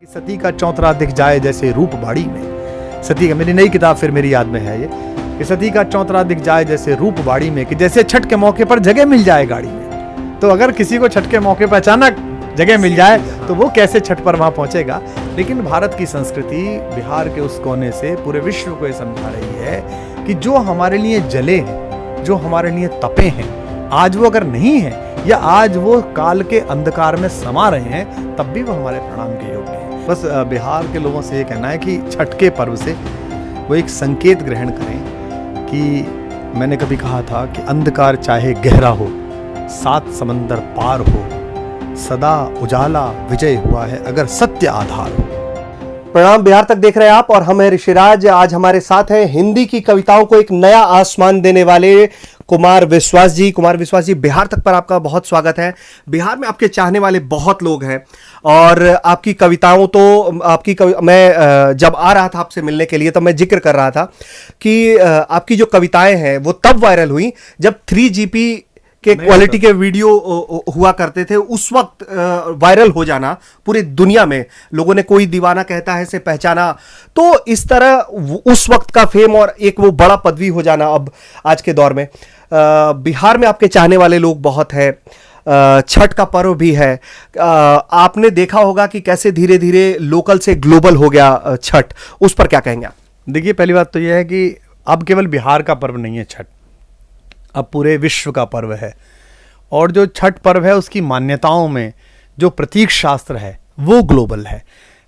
सती का चौतरा दिख जाए जैसे रूप बाड़ी में। सती का, मेरी नई किताब फिर मेरी याद में है ये कि सती का चौतरा दिख जाए जैसे रूप बाड़ी में, कि जैसे छठ के मौके पर जगह मिल जाए गाड़ी में। तो अगर किसी को छठ के मौके पर अचानक जगह मिल जाए तो वो कैसे छठ पर वहां पहुंचेगा। लेकिन भारत की संस्कृति बिहार के उस कोने से पूरे विश्व को ये समझा रही है कि जो हमारे लिए जले हैं, जो हमारे लिए तपे हैं, आज वो अगर नहीं है या आज वो काल के अंधकार में समा रहे हैं, तब भी वो हमारे प्रणाम के योग्य हैं। बस बिहार के लोगों से ये कहना है कि छठ के पर्व से वो एक संकेत ग्रहण करें कि मैंने कभी कहा था कि अंधकार चाहे गहरा हो, 7 समंदर पार हो, सदा उजाला विजय हुआ है अगर सत्य आधार हो। प्रणाम, बिहार तक देख रहे हैं आप और हम हैं ऋषिराज। आज हमारे साथ हैं हिंदी की कविताओं को एक नया आसमान देने वाले कुमार विश्वास जी। कुमार विश्वास जी, बिहार तक पर आपका बहुत स्वागत है। बिहार में आपके चाहने वाले बहुत लोग हैं और आपकी कविताओं तो मैं जब आ रहा था आपसे मिलने के लिए तब मैं जिक्र कर रहा था कि आपकी जो कविताएं हैं वो तब वायरल हुई जब 3GP के क्वालिटी के वीडियो हुआ करते थे। उस वक्त वायरल हो जाना पूरी दुनिया में, लोगों ने कोई दीवाना कहता है से पहचाना। तो इस तरह उस वक्त का फेम और एक वो बड़ा पदवी हो जाना अब आज के दौर में। बिहार में आपके चाहने वाले लोग बहुत हैं, छठ का पर्व भी है। आपने देखा होगा कि कैसे धीरे धीरे लोकल से ग्लोबल हो गया छठ, उस पर क्या कहेंगे आप? देखिए, पहली बात तो यह है कि अब केवल बिहार का पर्व नहीं है छठ, अब पूरे विश्व का पर्व है। और जो छठ पर्व है उसकी मान्यताओं में जो प्रतीक शास्त्र है वो ग्लोबल है।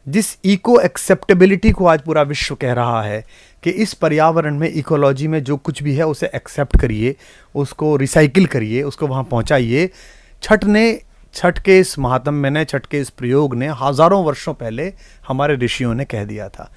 जिस इको एक्सेप्टेबिलिटी को आज पूरा विश्व कह रहा है कि इस पर्यावरण में, इकोलॉजी में जो कुछ भी है उसे एक्सेप्ट करिए, उसको रिसाइकिल करिए, उसको वहाँ पहुँचाइए। छठ के इस महात्म्य ने, छठ के इस प्रयोग ने हजारों वर्षों पहले हमारे ऋषियों ने कह दिया था।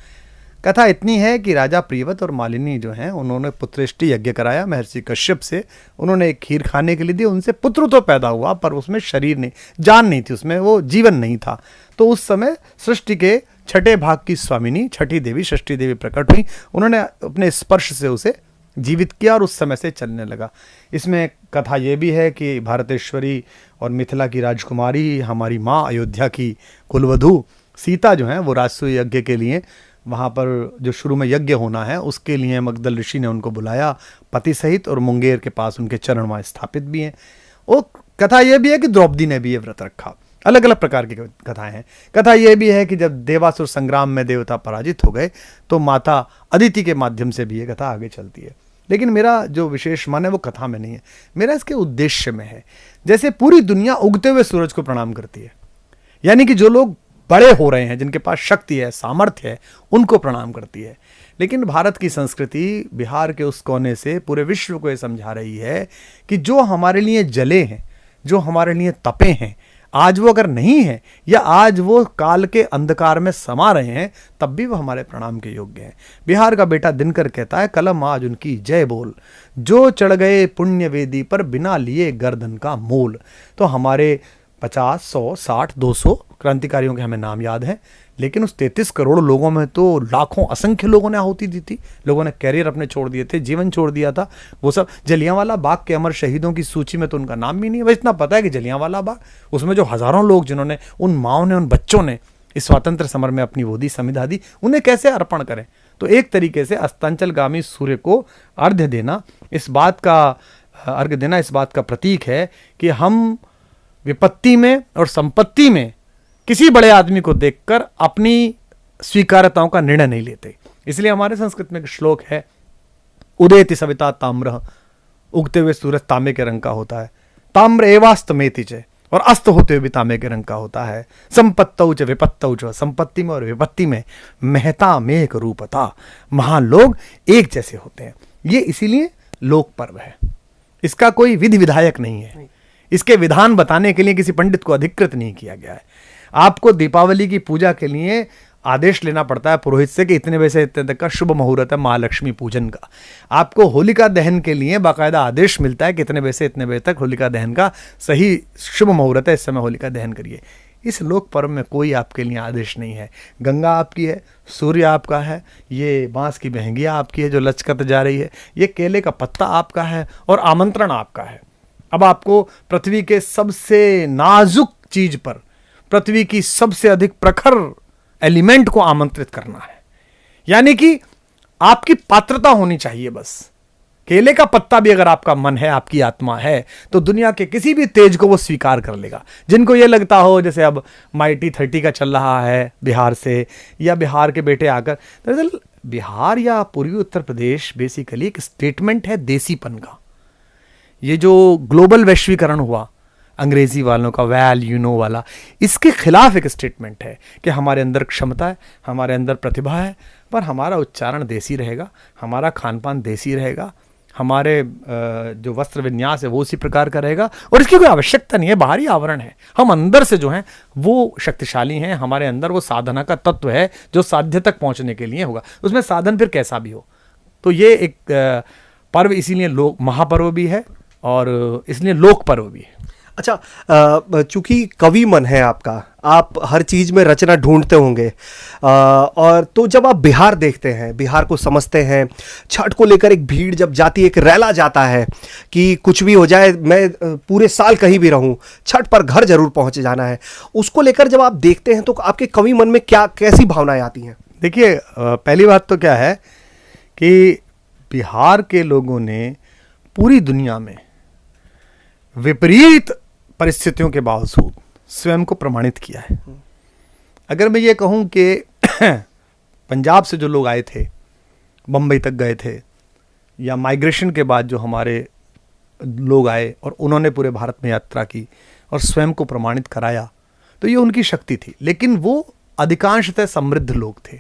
कथा इतनी है कि राजा प्रियव्रत और मालिनी जो हैं उन्होंने पुत्रेष्टि यज्ञ कराया महर्षि कश्यप से। उन्होंने एक खीर खाने के लिए दी, उनसे पुत्र तो पैदा हुआ पर उसमें शरीर नहीं, जान नहीं थी, उसमें वो जीवन नहीं था। तो उस समय सृष्टि के छठे भाग की स्वामिनी छठी देवी, षष्ठी देवी प्रकट हुई। उन्होंने अपने स्पर्श से उसे जीवित किया और उस समय से चलने लगा। इसमें कथा ये भी है कि भारतेश्वरी और मिथिला की राजकुमारी, हमारी माँ अयोध्या की कुलवधू सीता जो है वो राजसूय यज्ञ के लिए वहाँ पर जो शुरू में यज्ञ होना है उसके लिए मगधल ऋषि ने उनको बुलाया पति सहित, और मुंगेर के पास उनके चरण वहाँ स्थापित भी हैं। वो कथा यह भी है कि द्रौपदी ने भी ये व्रत रखा। अलग अलग प्रकार की कथाएं हैं। कथा यह भी है कि जब देवासुर संग्राम में देवता पराजित हो गए तो माता अदिति के माध्यम से भी ये कथा आगे चलती है। लेकिन मेरा जो विशेष मन है वो कथा में नहीं है, मेरा इसके उद्देश्य में है। जैसे पूरी दुनिया उगते हुए सूरज को प्रणाम करती है, यानी कि जो लोग बड़े हो रहे हैं, जिनके पास शक्ति है, सामर्थ्य है, उनको प्रणाम करती है। लेकिन भारत की संस्कृति बिहार के उस कोने से पूरे विश्व को ये समझा रही है कि जो हमारे लिए जले हैं, जो हमारे लिए तपे हैं, आज वो अगर नहीं है या आज वो काल के अंधकार में समा रहे हैं, तब भी वो हमारे प्रणाम के योग्य हैं। बिहार का बेटा दिनकर कहता है, कलम आज उनकी जय बोल, जो चढ़ गए पुण्य वेदी पर बिना लिए गर्दन का मोल। तो हमारे 50, 100, 60, 200 क्रांतिकारियों के हमें नाम याद हैं, लेकिन उस 33 करोड़ लोगों में तो लाखों, असंख्य लोगों ने आहुति दी थी। लोगों ने कैरियर अपने छोड़ दिए थे, जीवन छोड़ दिया था। वो सब जलियांवाला बाग के अमर शहीदों की सूची में तो उनका नाम भी नहीं है। बस इतना पता है कि जलियांवाला बाग, उसमें जो हजारों लोग, जिन्होंने, उन माओं ने, उन बच्चों ने इस स्वतंत्र समर में अपनी वो दी, संविधा दी, उन्हें कैसे अर्पण करें। तो एक तरीके से अस्तांचलगामी सूर्य को अर्घ्य देना इस बात का प्रतीक है कि हम विपत्ति में और संपत्ति में किसी बड़े आदमी को देखकर अपनी स्वीकार्यताओं का निर्णय नहीं लेते। इसलिए हमारे संस्कृत में एक श्लोक है, उदेति सविता ताम्र, उगते हुए सूरज तांबे के रंग का होता है, ताम्र एवास्तमेति च, और अस्त होते हुए भी तांबे के रंग का होता है। संपत्तौ च विपत्तौ च, संपत्ति में और विपत्ति में महता मेघ रूपता, महान लोग एक जैसे होते हैं। ये इसीलिए लोक पर्व है, इसका कोई विधि विधायक नहीं है, इसके विधान बताने के लिए किसी पंडित को अधिकृत नहीं किया गया है। आपको दीपावली की पूजा के लिए आदेश लेना पड़ता है पुरोहित से कि इतने बजे से इतने तक का शुभ मुहूर्त है माँ लक्ष्मी पूजन का। आपको होलिका दहन के लिए बाकायदा आदेश मिलता है कि इतने बजे से इतने बजे तक होलिका दहन का सही शुभ मुहूर्त है, इस समय होलिका दहन करिए। इस लोक पर्व में कोई आपके लिए आदेश नहीं है। गंगा आपकी है, सूर्य आपका है, ये बांस की बहंगिया आपकी है जो लचकत जा रही है, ये केले का पत्ता आपका है और आमंत्रण आपका है। अब आपको पृथ्वी के सबसे नाजुक चीज पर, पृथ्वी की सबसे अधिक प्रखर एलिमेंट को आमंत्रित करना है। यानी कि आपकी पात्रता होनी चाहिए बस। केले का पत्ता भी अगर आपका मन है, आपकी आत्मा है, तो दुनिया के किसी भी तेज को वो स्वीकार कर लेगा। जिनको ये लगता हो जैसे अब माइटी 30 का चल रहा है बिहार से, या बिहार के बेटे आकर, दरअसल बिहार या पूर्वी उत्तर प्रदेश बेसिकली एक स्टेटमेंट है देसीपन का। ये जो ग्लोबल वैश्वीकरण हुआ अंग्रेजी वालों का वेल यू नो वाला, इसके खिलाफ एक स्टेटमेंट है कि हमारे अंदर क्षमता है, हमारे अंदर प्रतिभा है, पर हमारा उच्चारण देसी रहेगा, हमारा खान पान देसी रहेगा, हमारे जो वस्त्र विन्यास है वो उसी प्रकार का रहेगा, और इसकी कोई आवश्यकता नहीं है, बाहरी आवरण है। हम अंदर से जो हैं वो शक्तिशाली हैं, हमारे अंदर वो साधना का तत्व है जो साध्य तक पहुंचने के लिए होगा, उसमें साधन फिर कैसा भी हो। तो ये एक पर्व इसीलिए लोक महापर्व भी है और इसलिए लोक पर्व भी है। अच्छा, चूंकि कवि मन है आपका, आप हर चीज में रचना ढूंढते होंगे, और तो जब आप बिहार देखते हैं, बिहार को समझते हैं, छठ को लेकर एक भीड़ जब जाती है, एक रैला जाता है कि कुछ भी हो जाए मैं पूरे साल कहीं भी रहूं, छठ पर घर जरूर पहुंच जाना है, उसको लेकर जब आप देखते हैं तो आपके कवि मन में क्या कैसी भावनाएं आती हैं? देखिए, पहली बात तो क्या है कि बिहार के लोगों ने पूरी दुनिया में विपरीत परिस्थितियों के बावजूद स्वयं को प्रमाणित किया है। अगर मैं ये कहूं कि पंजाब से जो लोग आए थे, बम्बई तक गए थे, या माइग्रेशन के बाद जो हमारे लोग आए और उन्होंने पूरे भारत में यात्रा की और स्वयं को प्रमाणित कराया, तो ये उनकी शक्ति थी। लेकिन वो अधिकांशतः समृद्ध लोग थे,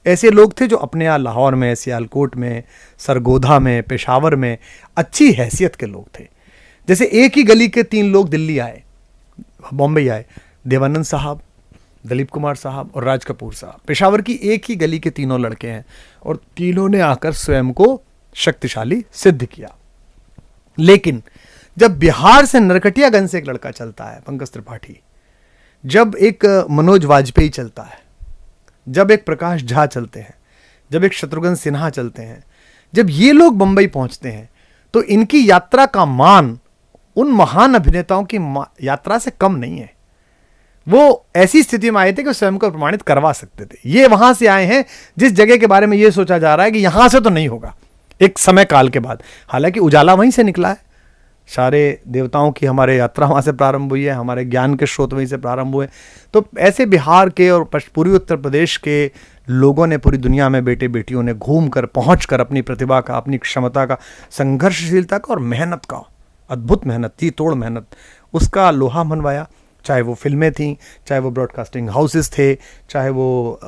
ऐसे लोग थे जो अपने यहाँ लाहौर में, सियालकोट में, सरगोधा में, पेशावर में अच्छी हैसियत के लोग थे। जैसे एक ही गली के 3 लोग दिल्ली आए, बॉम्बे आए, देवानंद साहब, दिलीप कुमार साहब और राज कपूर साहब। पेशावर की एक ही गली के तीनों लड़के हैं और तीनों ने आकर स्वयं को शक्तिशाली सिद्ध किया। लेकिन जब बिहार से नरकटियागंज से एक लड़का चलता है, पंकज त्रिपाठी, जब एक मनोज वाजपेयी चलता है, जब एक प्रकाश झा चलते हैं, जब एक शत्रुघ्न सिन्हा चलते हैं, जब ये लोग बंबई पहुंचते हैं, तो इनकी यात्रा का मान उन महान अभिनेताओं की यात्रा से कम नहीं है। वो ऐसी स्थिति में आए थे कि स्वयं को प्रमाणित करवा सकते थे। ये वहां से आए हैं जिस जगह के बारे में ये सोचा जा रहा है कि यहां से तो नहीं होगा एक समय काल के बाद। हालांकि उजाला वहीं से निकला है, सारे देवताओं की हमारे यात्रा वहाँ से प्रारंभ हुई है, हमारे ज्ञान के स्रोत वहीं से प्रारंभ हुए। तो ऐसे बिहार के और पूर्वी उत्तर प्रदेश के लोगों ने पूरी दुनिया में बेटे बेटियों ने घूम कर पहुँच कर अपनी प्रतिभा का, अपनी क्षमता का, संघर्षशीलता का और मेहनत का, अद्भुत मेहनत थी, तोड़ मेहनत, उसका लोहा मनवाया। चाहे वो फिल्में थीं, चाहे वो ब्रॉडकास्टिंग हाउसेस थे, चाहे वो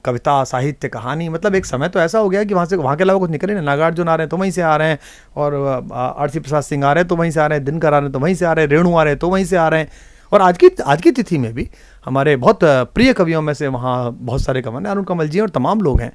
कविता, साहित्य, कहानी, मतलब एक समय तो ऐसा हो गया कि वहाँ के अलावा कुछ निकले नहीं। नागार्जुन आ रहे हैं तो वहीं से आ रहे हैं, और आरसी प्रसाद सिंह आ रहे हैं तो वहीं से आ रहे हैं, दिनकर आ रहे हैं तो वहीं से आ रहे हैं, रेणु आ रहे हैं तो वहीं से आ रहे हैं। और आज की तिथि में भी हमारे बहुत प्रिय कवियों में से वहाँ बहुत सारे कवि हैं, अरुण कमल जी और तमाम लोग हैं।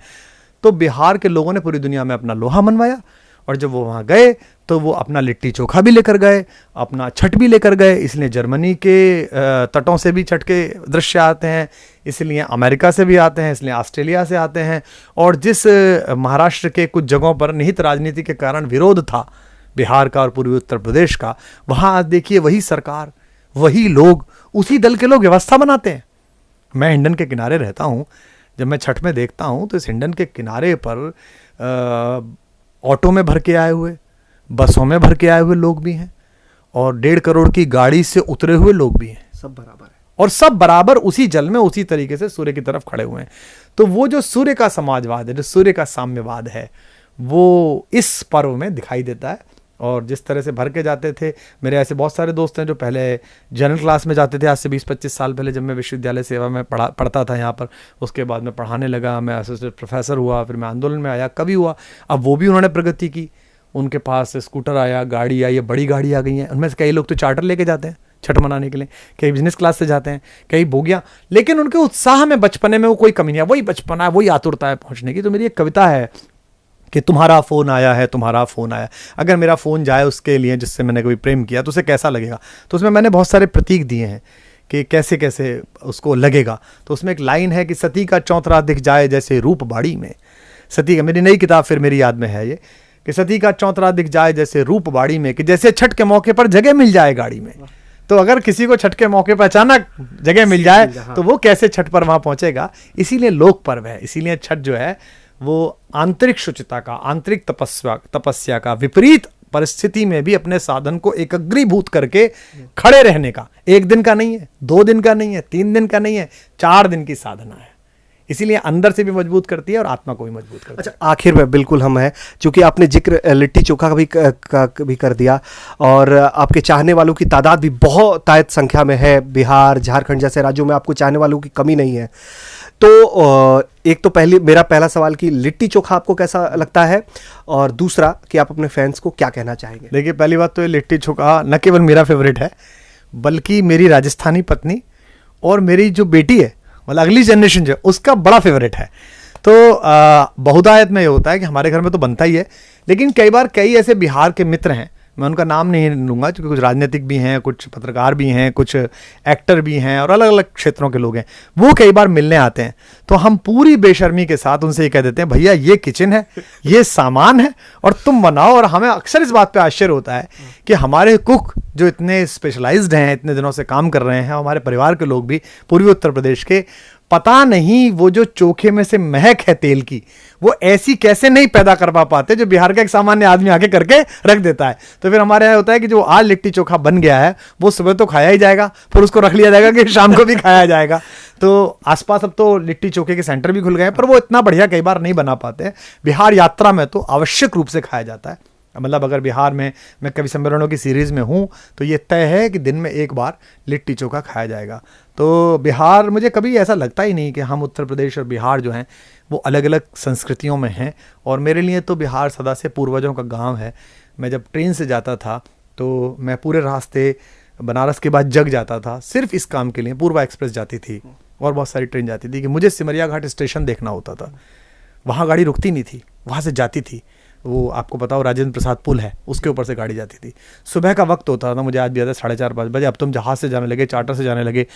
तो बिहार के लोगों ने पूरी दुनिया में अपना लोहा मनवाया, और जब वो वहाँ गए तो वो अपना लिट्टी चोखा भी लेकर गए, अपना छठ भी लेकर गए। इसलिए जर्मनी के तटों से भी छठ के दृश्य आते हैं, इसलिए अमेरिका से भी आते हैं, इसलिए ऑस्ट्रेलिया से आते हैं। और जिस महाराष्ट्र के कुछ जगहों पर निहित राजनीति के कारण विरोध था बिहार का और पूर्वी उत्तर प्रदेश का, वहाँ आज देखिए वही सरकार, वही लोग, उसी दल के लोग व्यवस्था बनाते हैं। मैं हिंडन के किनारे रहता हूँ, जब मैं छठ में देखता हूँ तो इस हिंडन के किनारे पर ऑटो में भर के आए हुए, बसों में भर के आए हुए लोग भी हैं, और 1.5 करोड़ की गाड़ी से उतरे हुए लोग भी हैं। सब बराबर है, और सब बराबर उसी जल में उसी तरीके से सूर्य की तरफ खड़े हुए हैं। तो वो जो सूर्य का समाजवाद है, जो सूर्य का साम्यवाद है, वो इस पर्व में दिखाई देता है। और जिस तरह से भर के जाते थे, मेरे ऐसे बहुत सारे दोस्त हैं जो पहले जनरल क्लास में जाते थे, आज से 20-25 साल पहले, जब मैं विश्वविद्यालय सेवा में पढ़ता था यहाँ पर। उसके बाद मैं पढ़ाने लगा, मैं असिस्टेंट प्रोफेसर हुआ, फिर मैं आंदोलन में आया, कवि हुआ। अब वो भी उन्होंने प्रगति की, उनके पास स्कूटर आया, गाड़ी आई, बड़ी गाड़ी आ गई है। उनमें से कई लोग तो चार्टर लेके जाते हैं छठ मनाने के लिए, कई बिजनेस क्लास से जाते हैं, कई बोगियाँ। लेकिन उनके उत्साह में, बचपने में वो कोई कमी नहीं है, वही बचपना है, वही आतुरता है पहुँचने की। तो मेरी एक कविता है कि तुम्हारा फ़ोन आया है, तुम्हारा फ़ोन आया। अगर मेरा फ़ोन जाए उसके लिए जिससे मैंने कभी प्रेम किया, तो उसे कैसा लगेगा। तो उसमें मैंने बहुत सारे प्रतीक दिए हैं कि कैसे कैसे उसको लगेगा। तो उसमें एक लाइन है कि सती का चौतरा दिख जाए जैसे रूप बाड़ी में। सती का, मेरी नई किताब फिर मेरी याद में है ये, कि सती का चौतरा दिख जाए जैसे रूप बाड़ी में, कि जैसे छठ के मौके पर जगह मिल जाए गाड़ी में। तो अगर किसी को छठ के मौके पर अचानक जगह मिल जाए तो वो कैसे छठ पर वहां पहुंचेगा। इसीलिए लोक पर्व है, इसीलिए छठ जो है वो आंतरिक शुचिता का, आंतरिक तपस्या का, विपरीत परिस्थिति में भी अपने साधन को एकग्रीभूत करके खड़े रहने का, 1 दिन का नहीं है, 2 दिन का नहीं है, 3 दिन का नहीं है, 4 दिन की साधना है। इसीलिए अंदर से भी मजबूत करती है और आत्मा को भी मजबूत करती है। अच्छा, आखिर में बिल्कुल हम हैं, चूंकि आपने जिक्र लिट्टी चोखा का भी कर दिया और आपके चाहने वालों की तादाद भी बहुत तायत संख्या में है। बिहार, झारखंड जैसे राज्यों में आपको चाहने वालों की कमी नहीं है। तो एक तो मेरा पहला सवाल कि लिट्टी चोखा आपको कैसा लगता है, और दूसरा कि आप अपने फैंस को क्या कहना चाहेंगे। देखिए, पहली बात तो ये लिट्टी चोखा न केवल मेरा फेवरेट है, बल्कि मेरी राजस्थानी पत्नी और मेरी जो बेटी है, मतलब अगली जनरेशन जो उसका बड़ा फेवरेट है। तो बहुतायत में ये होता है कि हमारे घर में तो बनता ही है, लेकिन कई बार कई ऐसे बिहार के मित्र हैं, मैं उनका नाम नहीं लूँगा क्योंकि कुछ राजनीतिक भी हैं, कुछ पत्रकार भी हैं, कुछ एक्टर भी हैं और अलग अलग क्षेत्रों के लोग हैं। वो कई बार मिलने आते हैं तो हम पूरी बेशर्मी के साथ उनसे ये कह देते हैं, भैया ये किचन है, ये सामान है और तुम बनाओ। और हमें अक्सर इस बात पे आश्चर्य होता है कि हमारे कुक जो इतने स्पेशलाइज्ड हैं, इतने दिनों से काम कर रहे हैं, हमारे परिवार के लोग भी पूर्वी उत्तर प्रदेश के, पता नहीं वो जो चोखे में से महक है तेल की, वो ऐसी कैसे नहीं पैदा करवा पाते जो बिहार का एक सामान्य आदमी आके करके रख देता है। तो फिर हमारे यहाँ होता है कि जो आज लिट्टी चोखा बन गया है वो सुबह तो खाया ही जाएगा, फिर उसको रख लिया जाएगा कि शाम को भी खाया जाएगा। तो आसपास अब तो लिट्टी चोखे के सेंटर भी खुल गए हैं, पर वो इतना बढ़िया कई बार नहीं बना पाते हैं। बिहार यात्रा में तो आवश्यक रूप से खाया जाता है। मतलब अगर बिहार में मैं कवि सम्मेलनों की सीरीज़ में हूँ तो ये तय है कि दिन में एक बार लिट्टी चोखा खाया जाएगा। तो बिहार, मुझे कभी ऐसा लगता ही नहीं कि हम उत्तर प्रदेश और बिहार जो हैं वो अलग अलग संस्कृतियों में हैं। और मेरे लिए तो बिहार सदा से पूर्वजों का गांव है। मैं जब ट्रेन से जाता था तो मैं पूरे रास्ते बनारस के बाद जग जाता था सिर्फ इस काम के लिए। पूर्वा एक्सप्रेस जाती थी और बहुत सारी ट्रेन जाती थी कि मुझे सिमरिया घाट स्टेशन देखना होता था। वहाँ गाड़ी रुकती नहीं थी, वहाँ से जाती थी। वो आपको पता हो राजेंद्र प्रसाद पुल है, उसके ऊपर से गाड़ी जाती थी। सुबह का वक्त होता था, मुझे आज भी याद है 4:30-5 बजे। अब तुम जहाज़ से जाने लगे, चार्टर से जाने लगे।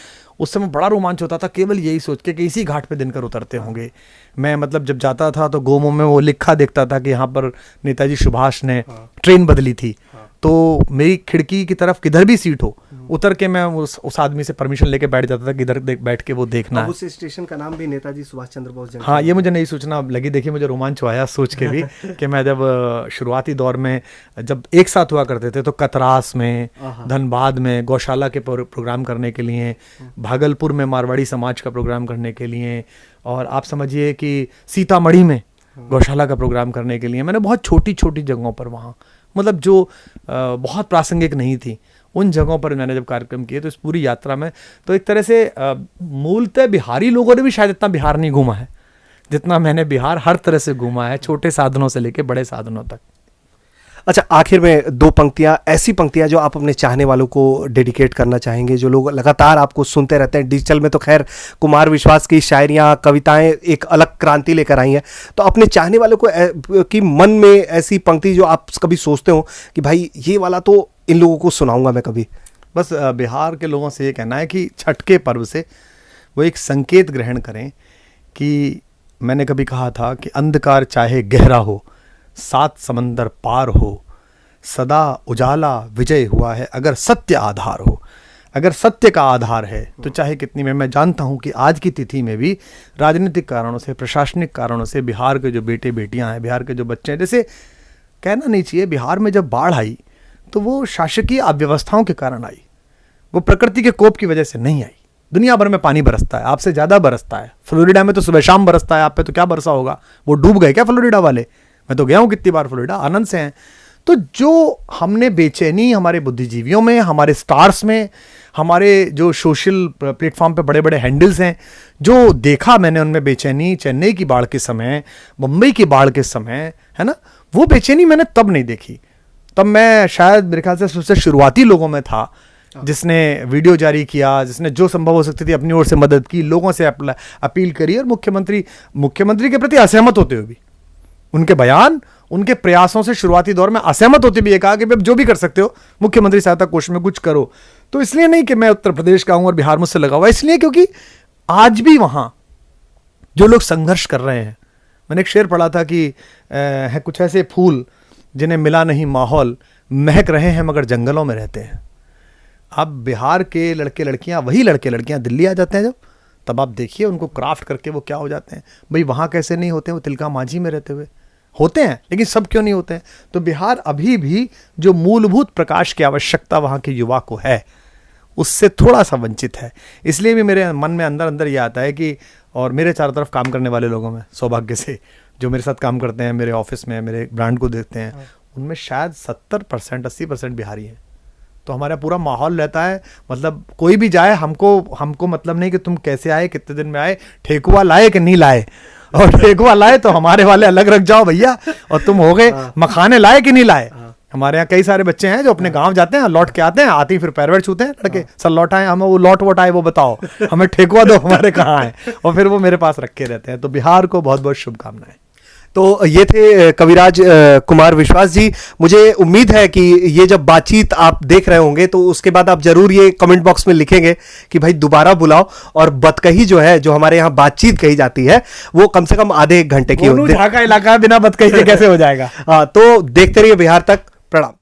उस समय बड़ा रोमांच होता था केवल यही सोच के कि इसी घाट पे दिनकर उतरते होंगे। मैं मतलब जब जाता था तो गोमो में वो लिखा देखता था कि यहाँ पर नेताजी सुभाष ने ट्रेन बदली थी। तो मेरी खिड़की की तरफ किधर भी सीट हो, उतर के मैं उस आदमी से परमिशन लेके बैठ जाता था कि इधर बैठ के वो देखना है। उस स्टेशन का नाम भी नेताजी सुभाष चंद्र बोस जंक्शन। हाँ, ये मुझे नई सूचना लगी। देखिए, मुझे रोमांच आया सोच के भी कि मैं जब शुरुआती दौर में जब एक साथ हुआ करते थे तो कतरास में, धनबाद में गौशाला के प्रोग्राम करने के लिए, भागलपुर में मारवाड़ी समाज का प्रोग्राम करने के लिए, और आप समझिए कि सीतामढ़ी में गौशाला का प्रोग्राम करने के लिए मैंने बहुत छोटी छोटी जगहों पर, वहाँ मतलब जो बहुत प्रासंगिक नहीं थी, उन जगहों पर मैंने जब कार्यक्रम किए। तो इस पूरी यात्रा में तो एक तरह से मूलतः बिहारी लोगों ने भी शायद इतना बिहार नहीं घूमा है जितना मैंने बिहार हर तरह से घूमा है, छोटे साधनों से लेके बड़े साधनों तक। अच्छा, आखिर में 2 पंक्तियां, ऐसी पंक्तियां जो आप अपने चाहने वालों को डेडिकेट करना चाहेंगे, जो लोग लगातार आपको सुनते रहते हैं। डिजिटल में तो खैर कुमार विश्वास की शायरियां, कविताएं एक अलग क्रांति लेकर आई हैं, तो अपने चाहने वालों को की मन में ऐसी पंक्ति जो आप कभी सोचते हो कि भाई ये वाला तो इन लोगों को सुनाऊंगा मैं कभी। बस बिहार के लोगों से ये कहना है कि छठ के पर्व से वो एक संकेत ग्रहण करें कि मैंने कभी कहा था कि अंधकार चाहे गहरा हो, 7 समंदर पार हो, सदा उजाला विजय हुआ है अगर सत्य आधार हो। अगर सत्य का आधार है तो चाहे कितनी में, मैं जानता हूं कि आज की तिथि में भी राजनीतिक कारणों से, प्रशासनिक कारणों से बिहार के जो बेटे बेटियां हैं, बिहार के जो बच्चे हैं, जैसे कहना नहीं चाहिए, बिहार में जब बाढ़ आई तो वो शासकीय अव्यवस्थाओं के कारण आई, वो प्रकृति के कोप की वजह से नहीं आई। दुनिया भर में पानी बरसता है, आपसे ज़्यादा बरसता है। फ्लोरिडा में तो सुबह शाम बरसता है, आप पे तो क्या बरसा होगा। वो डूब गए क्या फ्लोरिडा वाले? मैं तो गया हूँ कितनी बार फ्लोरिडा, आनंद से हैं। तो जो हमने बेचैनी हमारे बुद्धिजीवियों में, हमारे स्टार्स में, हमारे जो सोशल प्लेटफॉर्म पे बड़े बड़े हैंडल्स हैं, जो देखा मैंने उनमें बेचैनी, चेन्नई की बाढ़ के समय, मुंबई की बाढ़ के समय, है ना, वो बेचैनी मैंने तब नहीं देखी। तब मैं शायद मेरे ख्याल से सबसे शुरुआती लोगों में था जिसने वीडियो जारी किया, जिसने जो संभव हो सकती थी अपनी ओर से मदद की, लोगों से अपील करी, और मुख्यमंत्री के प्रति असहमत होते हुए भी, उनके बयान, उनके प्रयासों से शुरुआती दौर में असहमत होते भी ये कहा कि अब जो भी कर सकते हो मुख्यमंत्री सहायता कोष में कुछ करो। तो इसलिए नहीं कि मैं उत्तर प्रदेश का हूं और बिहार मुझसे लगा हुआ, इसलिए क्योंकि आज भी वहां जो लोग संघर्ष कर रहे हैं, मैंने एक शेर पढ़ा था कि है कुछ ऐसे फूल जिन्हें मिला नहीं माहौल, महक रहे हैं मगर जंगलों में रहते हैं। अब बिहार के लड़के लड़कियां, वही लड़के लड़कियां दिल्ली आ जाते हैं जब, तब आप देखिए उनको क्राफ्ट करके वो क्या हो जाते हैं। भाई वहाँ कैसे नहीं होते हैं, वो तिलका मांझी में रहते हुए होते हैं, लेकिन सब क्यों नहीं होते हैं? तो बिहार अभी भी जो मूलभूत प्रकाश की आवश्यकता वहाँ के युवा को है, उससे थोड़ा सा वंचित है। इसलिए भी मेरे मन में अंदर अंदर ये आता है कि, और मेरे चारों तरफ काम करने वाले लोगों में सौभाग्य से जो मेरे साथ काम करते हैं, मेरे ऑफिस में, मेरे ब्रांड को देखते हैं, उनमें शायद 70% 80% बिहारी हैं। तो हमारा पूरा माहौल रहता है, मतलब कोई भी जाए, हमको मतलब नहीं कि तुम कैसे आए, कितने दिन में आए, ठेकुआ लाए कि नहीं लाए, और ठेकुआ लाए तो हमारे वाले अलग रख जाओ भैया, और तुम हो गए मखाने लाए कि नहीं लाए। हमारे यहाँ कई सारे बच्चे हैं जो अपने गांव जाते हैं, लौट के आते हैं, आते ही फिर पैर वैर छूते हैं लड़के, सर लौट आए, हमें वो लौट वोट आए वो बताओ, हमें ठेकुआ दो, हमारे कहाँ है, और फिर वो मेरे पास रखे रहते हैं। तो बिहार को बहुत बहुत शुभकामनाएं। तो ये थे कविराज कुमार विश्वास जी। मुझे उम्मीद है कि ये जब बातचीत आप देख रहे होंगे तो उसके बाद आप जरूर ये कमेंट बॉक्स में लिखेंगे कि भाई दोबारा बुलाओ, और बतकही जो है, जो हमारे यहाँ बातचीत कही जाती है, वो कम से कम आधे 1 घंटे की हो। ढाका इलाका बिना बतकही के कैसे हो जाएगा। तो देखते रहिए बिहार तक। प्रणाम।